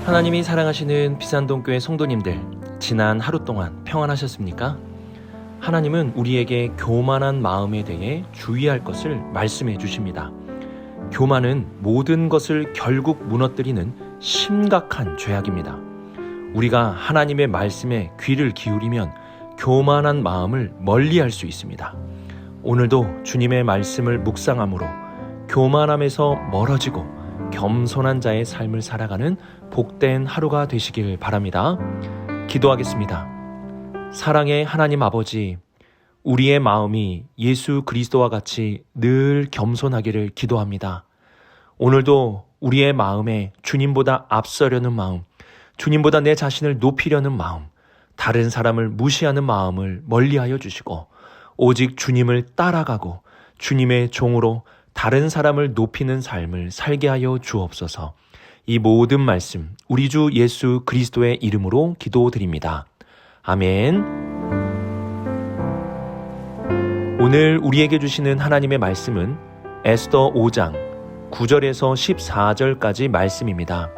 하나님이 사랑하시는 비산동교회 성도님들, 지난 하루 동안 평안하셨습니까? 하나님은 우리에게 교만한 마음에 대해 주의할 것을 말씀해 주십니다. 교만은 모든 것을 결국 무너뜨리는 심각한 죄악입니다. 우리가 하나님의 말씀에 귀를 기울이면 교만한 마음을 멀리할 수 있습니다. 오늘도 주님의 말씀을 묵상함으로 교만함에서 멀어지고 겸손한 자의 삶을 살아가는 복된 하루가 되시길 바랍니다. 기도하겠습니다. 사랑의 하나님 아버지, 우리의 마음이 예수 그리스도와 같이 늘 겸손하기를 기도합니다. 오늘도 우리의 마음에 주님보다 앞서려는 마음, 주님보다 내 자신을 높이려는 마음, 다른 사람을 무시하는 마음을 멀리하여 주시고 오직 주님을 따라가고 주님의 종으로 다른 사람을 높이는 삶을 살게 하여 주옵소서. 이 모든 말씀 우리 주 예수 그리스도의 이름으로 기도드립니다. 아멘. 오늘 우리에게 주시는 하나님의 말씀은 에스더 5장 9절에서 14절까지 말씀입니다.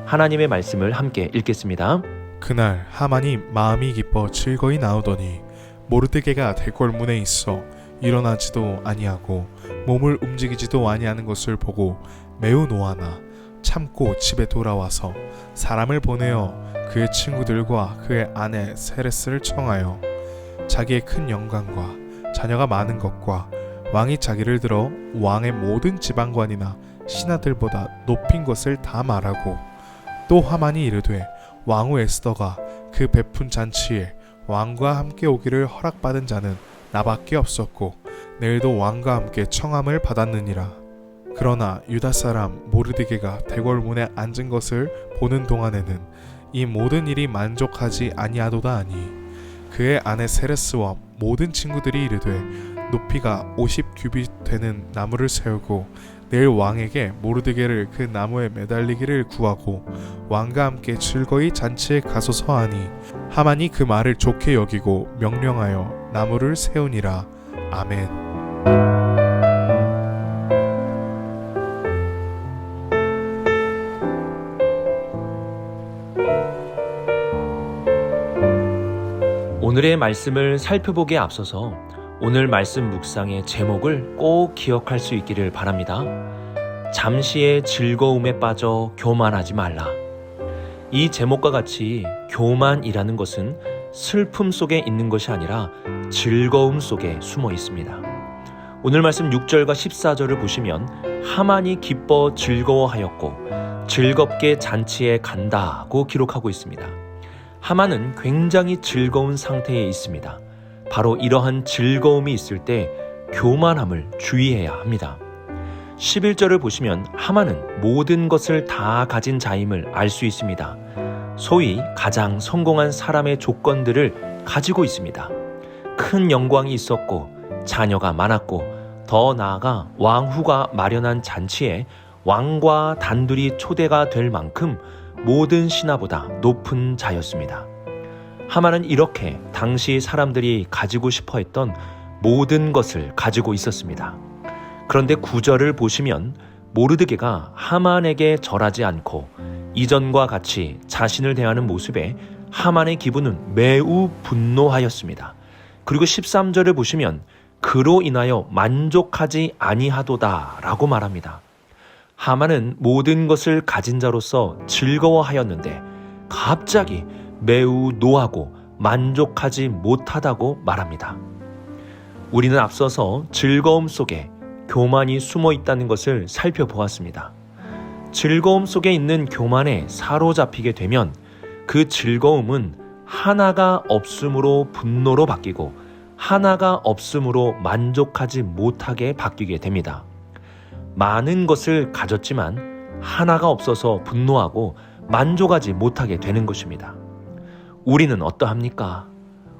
하나님의 말씀을 함께 읽겠습니다. 그날 하만이 마음이 기뻐 즐거이 나오더니 모르드게가 대궐문에 있어 일어나지도 아니하고 몸을 움직이지도 아니하는 것을 보고 매우 노하나 참고 집에 돌아와서 사람을 보내어 그의 친구들과 그의 아내 세레스를 청하여 자기의 큰 영광과 자녀가 많은 것과 왕이 자기를 들어 왕의 모든 지방관이나 신하들보다 높인 것을 다 말하고 또 하만이 이르되 왕후 에스더가 그 베푼 잔치에 왕과 함께 오기를 허락받은 자는 나밖에 없었고 내일도 왕과 함께 청함을 받았느니라. 그러나 유다 사람 모르드게가 대궐문에 앉은 것을 보는 동안에는 이 모든 일이 만족하지 아니하도다 하니 그의 아내 세레스와 모든 친구들이 이르되 높이가 50규빗 되는 나무를 세우고 내일 왕에게 모르드게를 그 나무에 매달리기를 구하고 왕과 함께 즐거이 잔치에 가소서 하니 하만이 그 말을 좋게 여기고 명령하여 나무를 세우니라. 아멘. 오늘의 말씀을 살펴보기에 앞서서 오늘 말씀 묵상의 제목을 꼭 기억할 수 있기를 바랍니다. 잠시의 즐거움에 빠져 교만하지 말라. 이 제목과 같이 교만이라는 것은 슬픔 속에 있는 것이 아니라 즐거움 속에 숨어 있습니다. 오늘 말씀 6절과 14절을 보시면 하만이 기뻐 즐거워하였고 즐겁게 잔치에 간다고 기록하고 있습니다. 하만은 굉장히 즐거운 상태에 있습니다. 바로 이러한 즐거움이 있을 때 교만함을 주의해야 합니다. 11절을 보시면 하만은 모든 것을 다 가진 자임을 알 수 있습니다. 소위 가장 성공한 사람의 조건들을 가지고 있습니다. 큰 영광이 있었고 자녀가 많았고 더 나아가 왕후가 마련한 잔치에 왕과 단둘이 초대가 될 만큼 모든 신하보다 높은 자였습니다. 하만은 이렇게 당시 사람들이 가지고 싶어 했던 모든 것을 가지고 있었습니다. 그런데 9절을 보시면 모르드게가 하만에게 절하지 않고 이전과 같이 자신을 대하는 모습에 하만의 기분은 매우 분노하였습니다. 그리고 13절을 보시면 그로 인하여 만족하지 아니하도다 라고 말합니다. 하만은 모든 것을 가진 자로서 즐거워하였는데 갑자기 매우 노하고 만족하지 못하다고 말합니다. 우리는 앞서서 즐거움 속에 교만이 숨어 있다는 것을 살펴보았습니다. 즐거움 속에 있는 교만에 사로잡히게 되면 그 즐거움은 하나가 없음으로 분노로 바뀌고 하나가 없음으로 만족하지 못하게 바뀌게 됩니다. 많은 것을 가졌지만 하나가 없어서 분노하고 만족하지 못하게 되는 것입니다. 우리는 어떠합니까?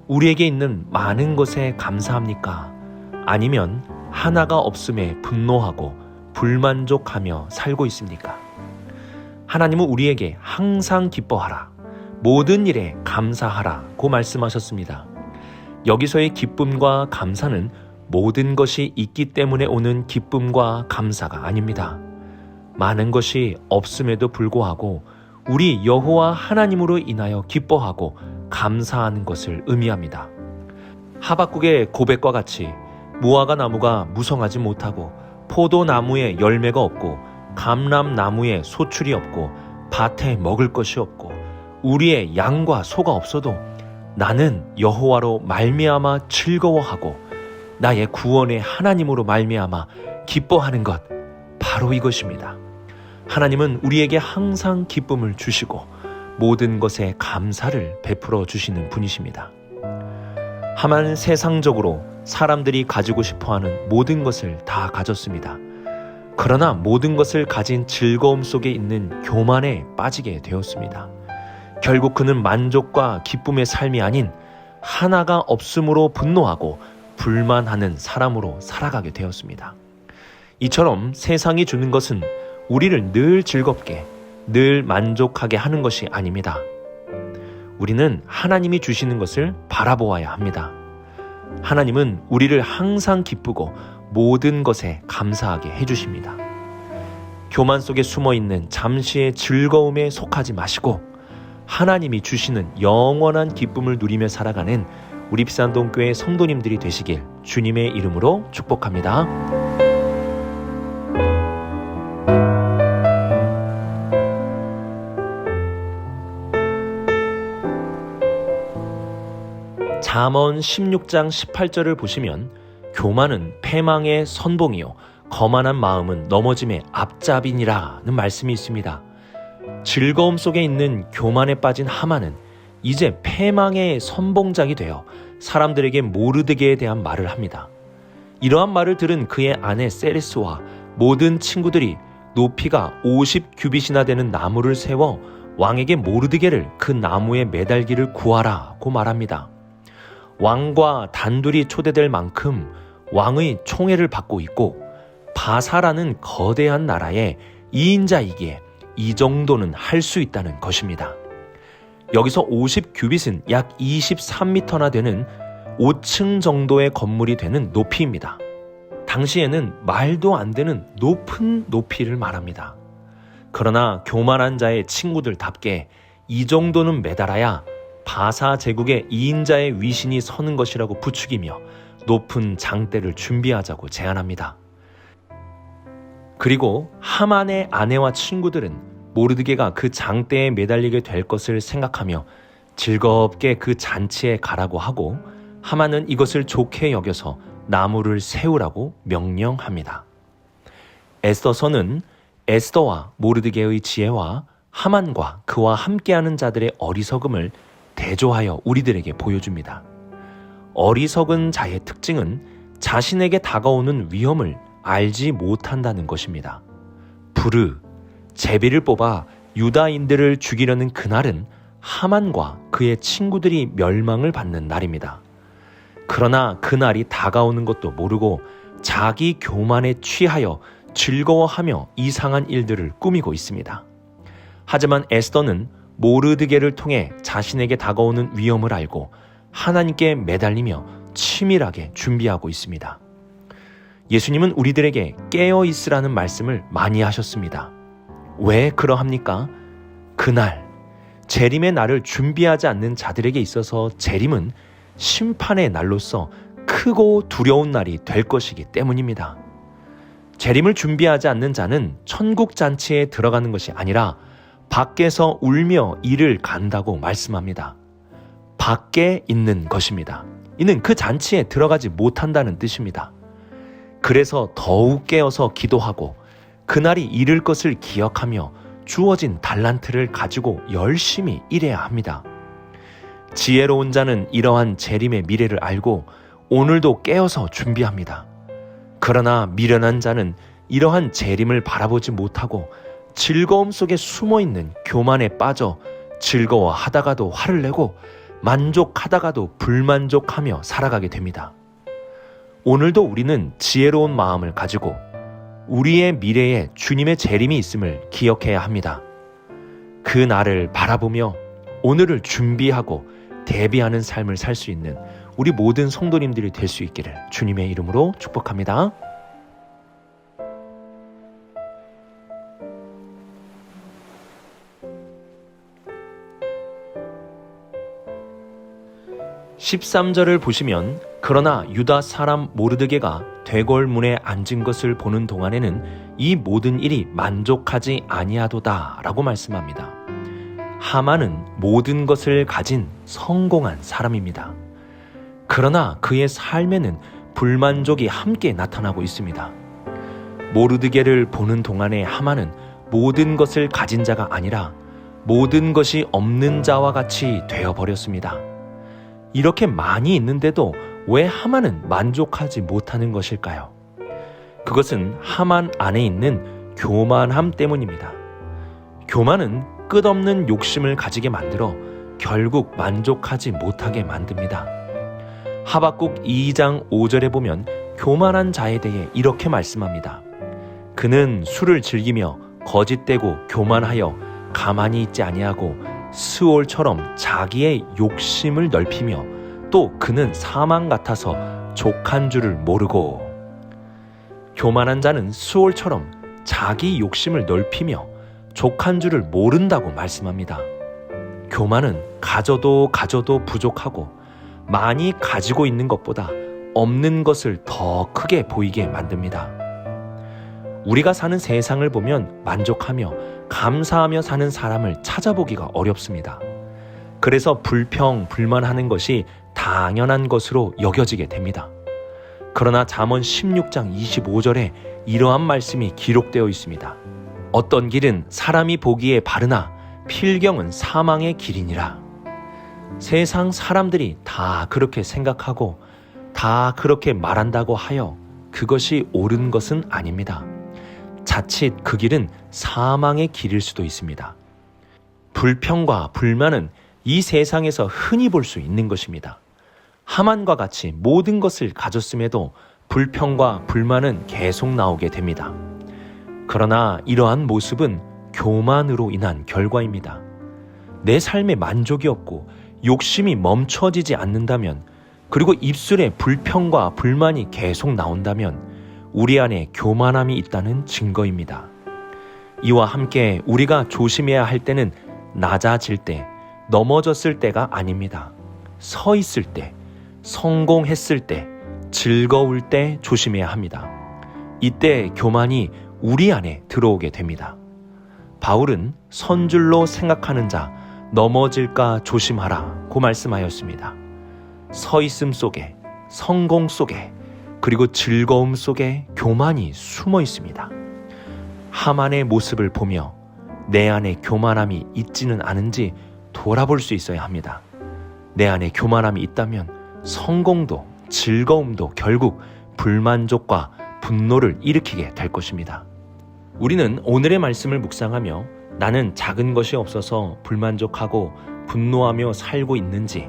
우리에게 있는 많은 것에 감사합니까? 아니면 하나가 없음에 분노하고 불만족하며 살고 있습니까? 하나님은 우리에게 항상 기뻐하라, 모든 일에 감사하라고 말씀하셨습니다. 여기서의 기쁨과 감사는 모든 것이 있기 때문에 오는 기쁨과 감사가 아닙니다. 많은 것이 없음에도 불구하고 우리 여호와 하나님으로 인하여 기뻐하고 감사하는 것을 의미합니다. 하박국의 고백과 같이 무화과 나무가 무성하지 못하고 포도나무에 열매가 없고 감람나무에 소출이 없고 밭에 먹을 것이 없고 우리의 양과 소가 없어도 나는 여호와로 말미암아 즐거워하고 나의 구원의 하나님으로 말미암아 기뻐하는 것, 바로 이것입니다. 하나님은 우리에게 항상 기쁨을 주시고 모든 것에 감사를 베풀어 주시는 분이십니다. 하만은 세상적으로 사람들이 가지고 싶어하는 모든 것을 다 가졌습니다. 그러나 모든 것을 가진 즐거움 속에 있는 교만에 빠지게 되었습니다. 결국 그는 만족과 기쁨의 삶이 아닌 하나가 없음으로 분노하고 불만하는 사람으로 살아가게 되었습니다. 이처럼 세상이 주는 것은 우리를 늘 즐겁게, 늘 만족하게 하는 것이 아닙니다. 우리는 하나님이 주시는 것을 바라보아야 합니다. 하나님은 우리를 항상 기쁘고 모든 것에 감사하게 해주십니다. 교만 속에 숨어있는 잠시의 즐거움에 속하지 마시고 하나님이 주시는 영원한 기쁨을 누리며 살아가는 우리 비산동교회 성도님들이 되시길 주님의 이름으로 축복합니다. 잠언 16장 18절을 보시면 교만은 패망의 선봉이요 거만한 마음은 넘어짐의 앞잡이니라는 말씀이 있습니다. 즐거움 속에 있는 교만에 빠진 하만은 이제 패망의 선봉장이 되어 사람들에게 모르드게에 대한 말을 합니다. 이러한 말을 들은 그의 아내 세레스와 모든 친구들이 높이가 50규빗이나 되는 나무를 세워 왕에게 모르드게를 그 나무에 매달기를 구하라고 말합니다. 왕과 단둘이 초대될 만큼 왕의 총애를 받고 있고 바사라는 거대한 나라의 2인자이기에 이 정도는 할 수 있다는 것입니다. 여기서 50규빗은 약 23m나 되는 5층 정도의 건물이 되는 높이입니다. 당시에는 말도 안 되는 높은 높이를 말합니다. 그러나 교만한 자의 친구들답게 이 정도는 매달아야 바사 제국의 2인자의 위신이 서는 것이라고 부추기며 높은 장대를 준비하자고 제안합니다. 그리고 하만의 아내와 친구들은 모르드게가 그 장대에 매달리게 될 것을 생각하며 즐겁게 그 잔치에 가라고 하고 하만은 이것을 좋게 여겨서 나무를 세우라고 명령합니다. 에스더서는 에스더와 모르드게의 지혜와 하만과 그와 함께하는 자들의 어리석음을 대조하여 우리들에게 보여줍니다. 어리석은 자의 특징은 자신에게 다가오는 위험을 알지 못한다는 것입니다. 부르, 제비를 뽑아 유다인들을 죽이려는 그날은 하만과 그의 친구들이 멸망을 받는 날입니다. 그러나 그날이 다가오는 것도 모르고 자기 교만에 취하여 즐거워하며 이상한 일들을 꾸미고 있습니다. 하지만 에스더는 모르드게를 통해 자신에게 다가오는 위험을 알고 하나님께 매달리며 치밀하게 준비하고 있습니다. 예수님은 우리들에게 깨어 있으라는 말씀을 많이 하셨습니다. 왜 그러합니까? 그날 재림의 날을 준비하지 않는 자들에게 있어서 재림은 심판의 날로서 크고 두려운 날이 될 것이기 때문입니다. 재림을 준비하지 않는 자는 천국 잔치에 들어가는 것이 아니라 밖에서 울며 이를 간다고 말씀합니다. 밖에 있는 것입니다. 이는 그 잔치에 들어가지 못한다는 뜻입니다. 그래서 더욱 깨어서 기도하고 그날이 이를 것을 기억하며 주어진 달란트를 가지고 열심히 일해야 합니다. 지혜로운 자는 이러한 재림의 미래를 알고 오늘도 깨어서 준비합니다. 그러나 미련한 자는 이러한 재림을 바라보지 못하고 즐거움 속에 숨어있는 교만에 빠져 즐거워하다가도 화를 내고 만족하다가도 불만족하며 살아가게 됩니다. 오늘도 우리는 지혜로운 마음을 가지고 우리의 미래에 주님의 재림이 있음을 기억해야 합니다. 그 날을 바라보며 오늘을 준비하고 대비하는 삶을 살 수 있는 우리 모든 성도님들이 될 수 있기를 주님의 이름으로 축복합니다. (13절을) 보시면 그러나 유다 사람 모르드게가 대궐문에 앉은 것을 보는 동안에는 이 모든 일이 만족하지 아니하도다 라고 말씀합니다. 하만은 모든 것을 가진 성공한 사람입니다. 그러나 그의 삶에는 불만족이 함께 나타나고 있습니다. 모르드게를 보는 동안에 하만은 모든 것을 가진 자가 아니라 모든 것이 없는 자와 같이 되어버렸습니다. 이렇게 많이 있는데도 왜 하만은 만족하지 못하는 것일까요? 그것은 하만 안에 있는 교만함 때문입니다. 교만은 끝없는 욕심을 가지게 만들어 결국 만족하지 못하게 만듭니다. 하박국 2장 5절에 보면 교만한 자에 대해 이렇게 말씀합니다. 그는 술을 즐기며 거짓되고 교만하여 가만히 있지 아니하고 스올처럼 자기의 욕심을 넓히며 또 그는 사망 같아서 족한 줄을 모르고. 교만한 자는 스올처럼 자기 욕심을 넓히며 족한 줄을 모른다고 말씀합니다. 교만은 가져도 부족하고 많이 가지고 있는 것보다 없는 것을 더 크게 보이게 만듭니다. 우리가 사는 세상을 보면 만족하며 감사하며 사는 사람을 찾아보기가 어렵습니다. 그래서 불평, 불만하는 것이 당연한 것으로 여겨지게 됩니다. 그러나 잠언 16장 25절에 이러한 말씀이 기록되어 있습니다. 어떤 길은 사람이 보기에 바르나 필경은 사망의 길이니라. 세상 사람들이 다 그렇게 생각하고 다 그렇게 말한다고 하여 그것이 옳은 것은 아닙니다. 자칫 그 길은 사망의 길일 수도 있습니다. 불평과 불만은 이 세상에서 흔히 볼 수 있는 것입니다. 하만과 같이 모든 것을 가졌음에도 불평과 불만은 계속 나오게 됩니다. 그러나 이러한 모습은 교만으로 인한 결과입니다. 내 삶에 만족이 없고 욕심이 멈춰지지 않는다면, 그리고 입술에 불평과 불만이 계속 나온다면 우리 안에 교만함이 있다는 증거입니다. 이와 함께 우리가 조심해야 할 때는 낮아질 때, 넘어졌을 때가 아닙니다. 서 있을 때, 성공했을 때, 즐거울 때 조심해야 합니다. 이때 교만이 우리 안에 들어오게 됩니다. 바울은 선줄로 생각하는 자 넘어질까 조심하라고 말씀하였습니다. 서 있음 속에, 성공 속에, 그리고 즐거움 속에 교만이 숨어 있습니다. 하만의 모습을 보며 내 안에 교만함이 있지는 않은지 돌아볼 수 있어야 합니다. 내 안에 교만함이 있다면 성공도 즐거움도 결국 불만족과 분노를 일으키게 될 것입니다. 우리는 오늘의 말씀을 묵상하며 나는 작은 것이 없어서 불만족하고 분노하며 살고 있는지,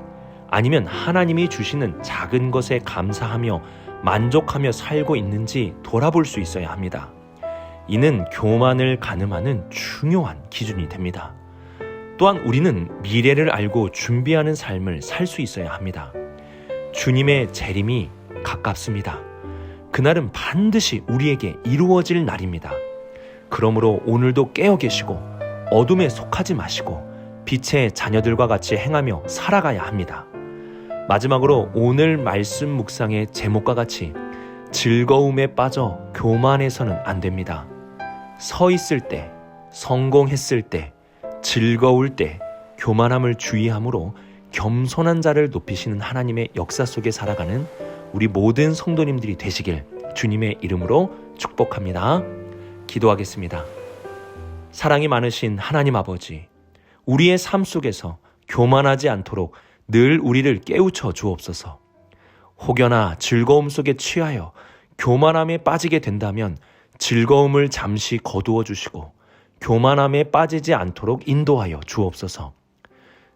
아니면 하나님이 주시는 작은 것에 감사하며 만족하며 살고 있는지 돌아볼 수 있어야 합니다. 이는 교만을 가늠하는 중요한 기준이 됩니다. 또한 우리는 미래를 알고 준비하는 삶을 살 수 있어야 합니다. 주님의 재림이 가깝습니다. 그날은 반드시 우리에게 이루어질 날입니다. 그러므로 오늘도 깨어 계시고 어둠에 속하지 마시고 빛의 자녀들과 같이 행하며 살아가야 합니다. 마지막으로 오늘 말씀 묵상의 제목과 같이 즐거움에 빠져 교만해서는 안 됩니다. 서 있을 때, 성공했을 때, 즐거울 때 교만함을 주의함으로 겸손한 자를 높이시는 하나님의 역사 속에 살아가는 우리 모든 성도님들이 되시길 주님의 이름으로 축복합니다. 기도하겠습니다. 사랑이 많으신 하나님 아버지, 우리의 삶 속에서 교만하지 않도록 늘 우리를 깨우쳐 주옵소서. 혹여나 즐거움 속에 취하여 교만함에 빠지게 된다면 즐거움을 잠시 거두어 주시고 교만함에 빠지지 않도록 인도하여 주옵소서.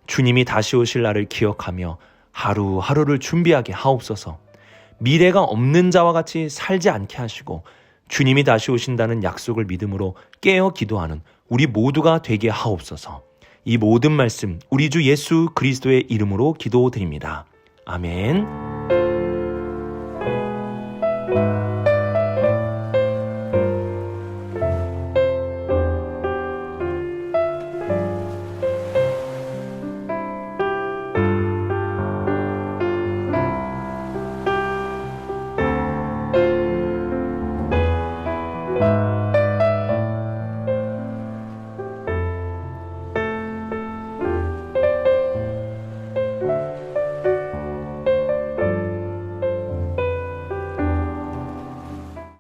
주님이 다시 오실 날을 기억하며 하루하루를 준비하게 하옵소서. 미래가 없는 자와 같이 살지 않게 하시고 주님이 다시 오신다는 약속을 믿음으로 깨어 기도하는 우리 모두가 되게 하옵소서. 이 모든 말씀 우리 주 예수 그리스도의 이름으로 기도드립니다. 아멘.